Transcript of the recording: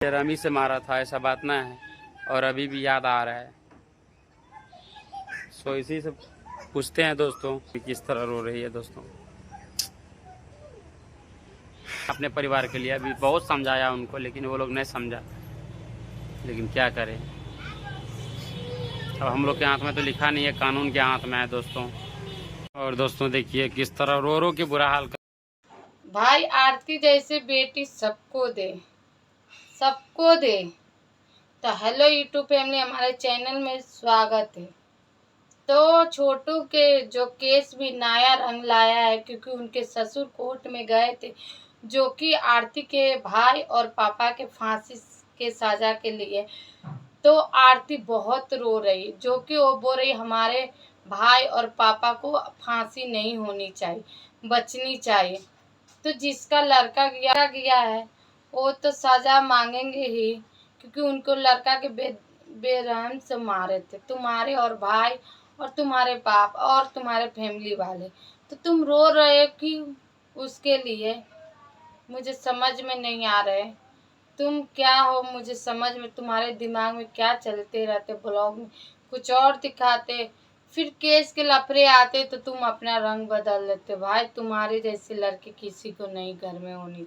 Rummy से मारा था, ऐसा बात ना है। और अभी भी याद आ रहा है। सो इसी से पूछते हैं दोस्तों कि किस तरह रो रही है दोस्तों। अपने परिवार के लिए अभी बहुत समझाया उनको, लेकिन वो लोग नहीं समझा। लेकिन क्या करें, अब हम लोग के हाथ में तो लिखा नहीं है, कानून के हाथ में है दोस्तों। और दोस्तों देखिए किस तरह रो रो के बुरा हाल कर। भाई आरती जैसे बेटी सबको दे, सबको दे। तो हेलो यूट्यूब फैमिली, हमारे चैनल में स्वागत है। तो छोटू के जो केस भी नया रंग लाया है, क्योंकि उनके ससुर कोर्ट में गए थे, जो कि आरती के भाई और पापा के फांसी के सजा के लिए। तो आरती बहुत रो रही, जो कि वो बोल रही हमारे भाई और पापा को फांसी नहीं होनी चाहिए, बचनी चाहिए। तो जिसका लड़का गया है वो तो सजा मांगेंगे ही, क्योंकि उनको लड़का के बेरहम से मारे थे तुम्हारे और भाई और तुम्हारे बाप और तुम्हारे फैमिली वाले। तो तुम रो रहे हो कि उसके लिए, मुझे समझ में नहीं आ रहे तुम क्या हो। मुझे समझ में, तुम्हारे दिमाग में क्या चलते रहते, ब्लॉग में कुछ और दिखाते, फिर केस के लफड़े आते तो तुम अपना रंग बदल लेते। भाई तुम्हारे जैसे लड़की किसी को नहीं घर में होनी।